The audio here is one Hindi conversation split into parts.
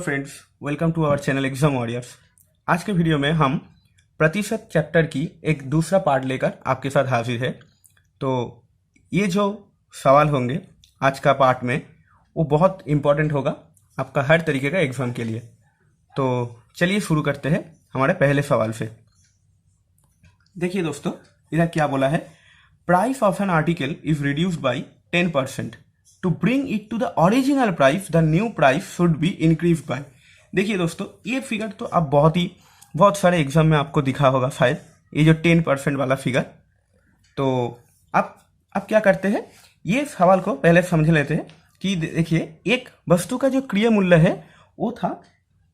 Friends, welcome to our channel exam warriors. आज के वीडियो में हम प्रतिशत चैप्टर की एक दूसरा पार्ट लेकर आपके साथ हाजिर है। तो ये जो सवाल होंगे आज का पार्ट में वो बहुत इम्पोर्टेंट होगा आपका हर तरीके का एग्जाम के लिए। तो चलिए शुरू करते हैं हमारे पहले सवाल से। देखिए दोस्तों, इधर क्या बोला है, price of an article is reduced by 10%। To bring it to the original price the new price should be increase by. देखिए दोस्तों, ये फिगर तो आप बहुत सारे एग्जाम में आपको दिखा होगा शायद, ये जो 10% वाला फिगर। तो आप क्या करते हैं, ये सवाल को पहले समझ लेते हैं कि देखिए एक वस्तु का जो क्रिया मूल्य है वो था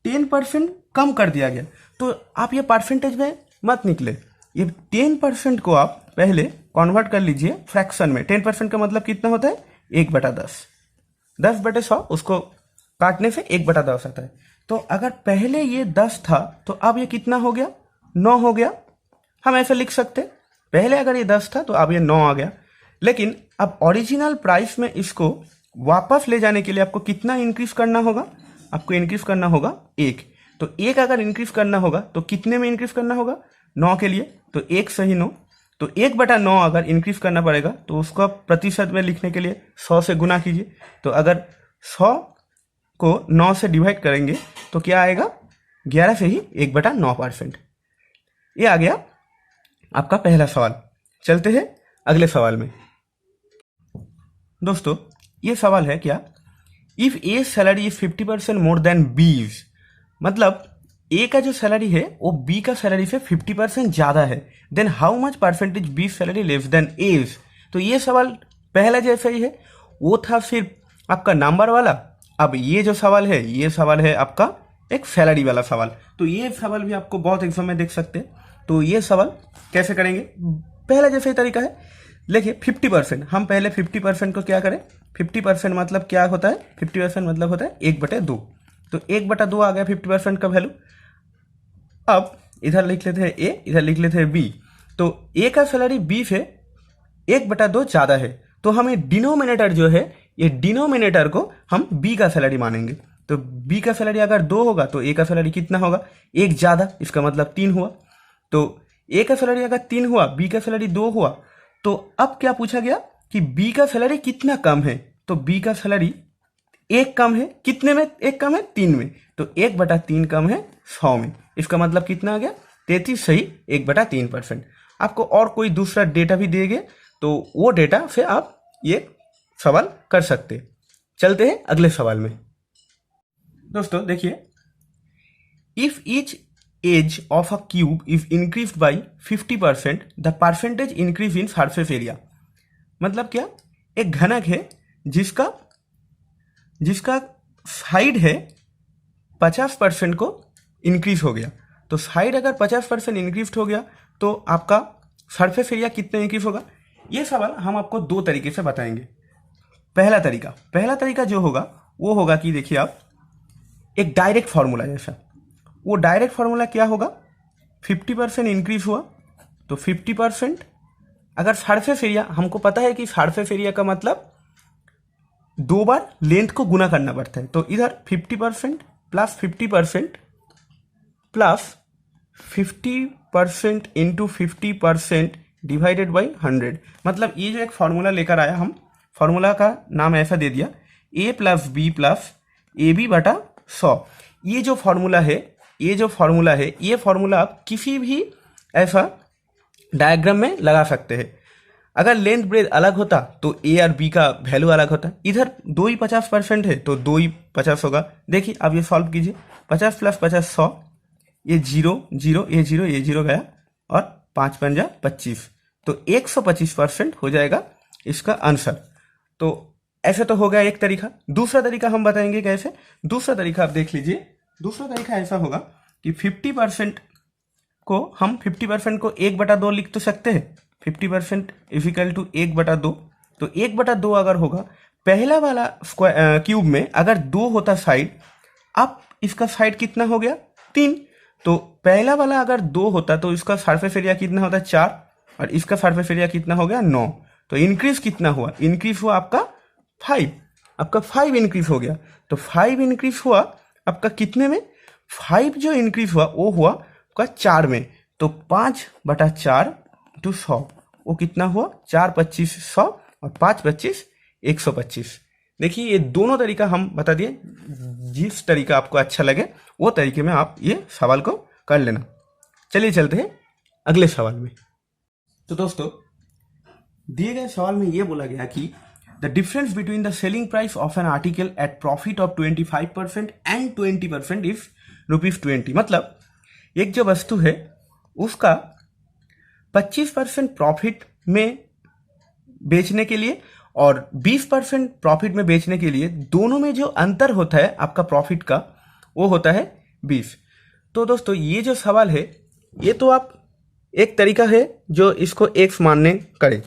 10% कम कर दिया गया। तो आप ये परसेंटेज में मत निकले, ये 10% को आप पहले कन्वर्ट कर लीजिए फ्रैक्शन में। 10% का मतलब कितना होता है, 1/10। 10/100 उसको काटने से 1/10 आता है। तो अगर पहले ये 10 था तो अब ये कितना हो गया, 9 हो गया। हम ऐसे लिख सकते, पहले अगर ये 10 था तो अब ये 9 आ गया। लेकिन अब ओरिजिनल प्राइस में इसको वापस ले जाने के लिए आपको कितना इंक्रीज करना होगा, आपको इंक्रीज करना होगा 1। तो 1 अगर इंक्रीज करना होगा तो कितने में इंक्रीज करना होगा, 9 के लिए, तो 1 सही 9। तो 1/9 अगर इंक्रीज करना पड़ेगा तो उसको आप प्रतिशत में लिखने के लिए 100 से गुना कीजिए। तो अगर 100 को 9 से डिवाइड करेंगे तो क्या आएगा, 11 से ही 1/9%। ये आ गया आपका पहला सवाल। चलते हैं अगले सवाल में। दोस्तों ये सवाल है क्या, if A salary is 50% more than बीज, मतलब ए का जो सैलरी है वो बी का सैलरी से 50% ज्यादा है, then how much percentage B salary less than A's. तो ये सवाल पहला जैसा ही है, वो था सिर्फ आपका नंबर वाला। अब ये जो सवाल है, ये सवाल है आपका एक सैलरी वाला सवाल। तो ये सवाल भी आपको बहुत एग्जाम में देख सकते हैं। तो ये सवाल कैसे करेंगे, पहला जैसा ही तरीका है। देखिए 50%, हम पहले 50% को क्या करें, 50% मतलब क्या होता है, 50% मतलब होता है 1/2। तो 1/2 आ गया 50% का वैल्यू। अब इधर लिख लेते हैं ए, इधर लिख लेते हैं बी। तो ए का सैलरी बी से 1/2 ज्यादा है, तो हमें डिनोमिनेटर जो है, ये डिनोमिनेटर को हम बी का सैलरी मानेंगे। तो बी का सैलरी अगर 2 होगा तो ए का सैलरी कितना होगा, 1 ज्यादा, इसका मतलब 3 हुआ। तो ए का सैलरी अगर 3 हुआ, बी का सैलरी 2 हुआ, तो अब क्या पूछा गया कि बी का सैलरी कितना कम है। तो बी का सैलरी 1 कम है, कितने में 1 कम है, 3 में। तो 1/3 कम है 100 में, इसका मतलब कितना आ गया, 33 सही 1/3%। आपको और कोई दूसरा डेटा भी देंगे तो वो डेटा से आप ये सवाल कर सकते। चलते हैं अगले सवाल में। दोस्तों देखिए, if each edge of a cube is increase by 50%, the percentage increase in surface area. मतलब क्या, एक घनक है जिसका साइड है 50% को इंक्रीज हो गया। तो साइड अगर 50% इंक्रीज हो गया तो आपका सरफेस एरिया कितना इंक्रीज होगा। ये सवाल हम आपको 2 तरीके से बताएंगे। पहला तरीका जो होगा वो होगा कि देखिए आप एक डायरेक्ट फॉर्मूला जैसा, वो डायरेक्ट फॉर्मूला क्या होगा, 50% इंक्रीज हुआ तो 50% अगर सरफेस एरिया, हमको पता है कि सरफेस एरिया का मतलब 2 बार लेंथ को गुना करना पड़ता है। तो इधर 50% plus 50% plus 50% into 50% divided by 100। मतलब ये जो एक फॉर्मूला लेकर आया, हम फॉर्मूला का नाम ऐसा दे दिया, a plus B plus AB/100। ये जो फॉर्मूला है, ये फॉर्मूला आप किसी भी ऐसा डायग्राम में लगा सकते हैं। अगर लेंथ ब्रेथ अलग होता तो ए और बी का वैल्यू अलग होता। इधर 2 ही 50% है तो 2 ही 50 होगा। देखिए अब ये सॉल्व कीजिए, 50 प्लस 50 100, ये 0 0, ये 0 गया और 5 5 जा 25, तो 125% हो जाएगा इसका आंसर। तो ऐसे तो हो गया एक तरीका। दूसरा तरीका हम बताएंगे कैसे। दूसरा तरीका आप देख लीजिए, दूसरा तरीका ऐसा होगा कि 50% को हम 50% को 1/2 लिख तो सकते हैं। 50% इक्वल टू 1/2। तो 1/2 अगर होगा, पहला वाला क्यूब में अगर 2 होता साइड, अब इसका साइड कितना हो गया, 3। तो पहला वाला अगर 2 होता तो इसका सरफेस एरिया कितना होता, 4, और इसका सरफेस एरिया कितना हो गया, 9। तो इंक्रीज कितना हुआ, इंक्रीज हुआ आपका 5, आपका 5 इंक्रीज हो गया। तो 5 इंक्रीज हुआ आपका कितने में, 5 जो इंक्रीज हुआ वो हुआ आपका 4 में, तो 5/4 टू 100 वो कितना हुआ, 4×25 100 और 5×25 125। देखिए ये दोनों तरीका हम बता दिए, जिस तरीका आपको अच्छा लगे वो तरीके में आप ये सवाल को कर लेना। चलिए चलते हैं अगले सवाल में। तो दोस्तों दिए गए सवाल में ये बोला गया कि the difference between the selling price of an article at profit of 25% and 20% is ₹20। मतलब एक जो वस्तु है उसका 25% प्रॉफिट में बेचने के लिए और 20% प्रॉफिट में बेचने के लिए, दोनों में जो अंतर होता है आपका प्रॉफिट का वो होता है 20। तो दोस्तों ये जो सवाल है ये तो आप एक तरीका है जो इसको एक्स मानने करें,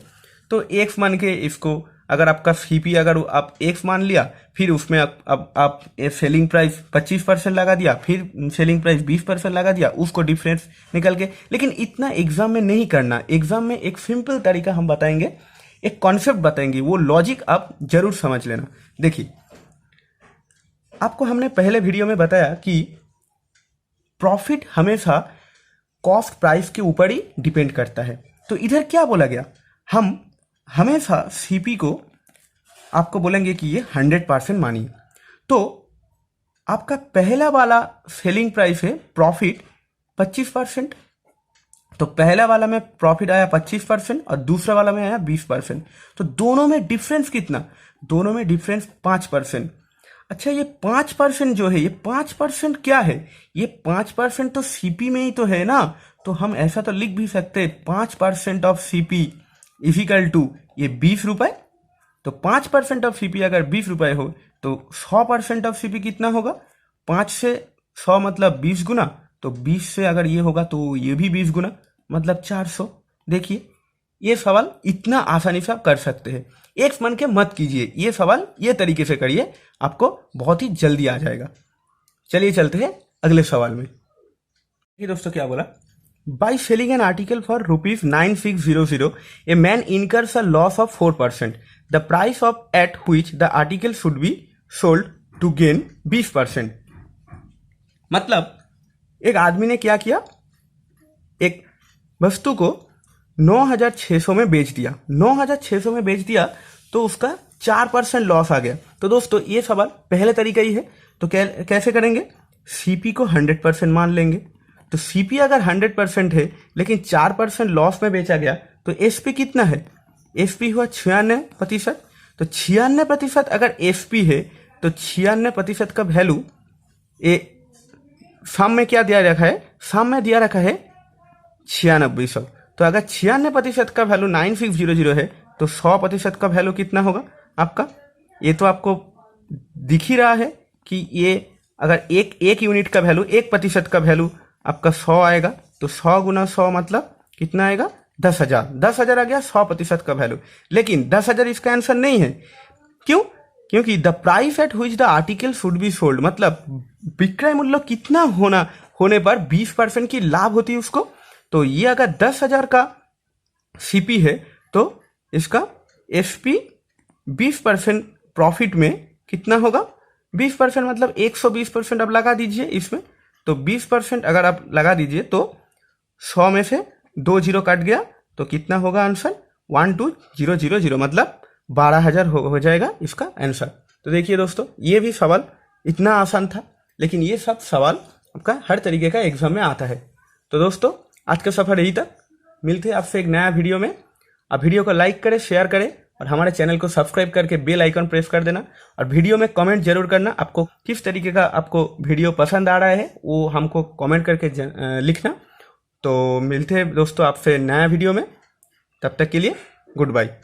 तो एक्स मान के इसको अगर आपका सीपी अगर आप एक्स मान लिया, फिर उसमें आप सेलिंग प्राइस 25% लगा दिया, फिर सेलिंग प्राइस 20% लगा दिया, उसको डिफरेंस निकल के। लेकिन इतना एग्जाम में नहीं करना, एग्जाम में एक सिंपल तरीका हम बताएंगे, एक कॉन्सेप्ट बताएंगे, वो लॉजिक आप जरूर समझ लेना। देखिए आपको हमने पहले वीडियो में बताया कि प्रॉफिट हमेशा कॉस्ट प्राइस के ऊपर ही डिपेंड करता है। तो इधर क्या बोला गया, हम हमेशा सीपी को आपको बोलेंगे कि ये 100% मानिए। तो आपका पहला वाला सेलिंग प्राइस है प्रॉफिट 25%, तो पहला वाला में प्रॉफिट आया 25% और दूसरा वाला में आया 20%। तो दोनों में डिफरेंस कितना, दोनों में डिफरेंस 5%। अच्छा ये 5% जो है, ये 5% क्या है, ये 5% तो सीपी में ही तो है ना, तो हम ऐसा तो लिख भी सकते हैं 5% ऑफ सीपी इजिकल टू ये 20 रुपए। तो 5% ऑफ सीपी अगर 20 रुपए हो तो 100% ऑफ सीपी कितना होगा, 5 से 100 मतलब 20 गुना, तो 20 से अगर ये होगा तो ये भी 20 गुना मतलब 400। देखिए ये सवाल इतना आसानी से आप कर सकते हैं, एक मन के मत कीजिए, ये सवाल ये तरीके से करिए, आपको बहुत ही जल्दी आ जाएगा। चलिए चलते हैं अगले सवाल में। ये दोस्तों क्या बोला, by selling an article for ₹9600 a man incurs a loss of 4%, the price of at which the article should be sold to gain 20%। मतलब एक आदमी ने क्या किया, एक वस्तु को 9600 में बेच दिया, 9600 में बेच दिया तो उसका 4% लॉस आ गया। तो दोस्तों ये सवाल पहले तरीका ही है, तो कैसे करेंगे, सीपी को 100% मान लेंगे। तो सीपी अगर 100% है लेकिन 4% लॉस में बेचा गया तो एसपी कितना है, एसपी हुआ 96%। तो 96% अगर एसपी है तो 96% का वैल्यू साम में क्या दिया रखा है, साम में दिया रखा है 9600। तो अगर 96% का वैल्यू 9600 है तो 100% का वैल्यू कितना होगा आपका, ये तो आपको दिख ही रहा है कि ये अगर एक यूनिट का वैल्यू 1% का वैल्यू आपका 100 आएगा, तो 100 गुना 100 मतलब कितना आएगा, 10,000। 10,000 आ गया 100% का वैल्यू। लेकिन 10,000 इसका आंसर नहीं है, क्यों, क्योंकि the price at which the article should be sold, मतलब विक्रय मूल्य कितना होने पर 20% की लाभ होती है उसको। तो ये अगर 10,000 का सीपी है तो इसका एसपी 20% प्रॉफिट में कितना होगा, 20% मतलब 120% अब लगा दीजिए इसमें। तो 20% अगर आप लगा दीजिए तो 100 में से 2 जीरो कट गया तो कितना होगा आंसर, 12000 मतलब 12,000 हो जाएगा इसका आंसर। तो देखिए दोस्तों ये भी सवाल इतना आसान था, लेकिन ये सब सवाल आपका हर तरीके का एग्जाम में आता है। तो दोस्तों आज का सफर यही तक, मिलते हैं आपसे एक नया वीडियो में। आप वीडियो को लाइक करें, शेयर करें और हमारे चैनल को सब्सक्राइब करके बेल आइकन प्रेस कर देना। और वीडियो में कमेंट जरूर करना, आपको किस तरीके का आपको वीडियो पसंद आ रहा है वो हमको कमेंट करके लिखना। तो मिलते हैं दोस्तों आपसे नया वीडियो में, तब तक के लिए गुड बाय।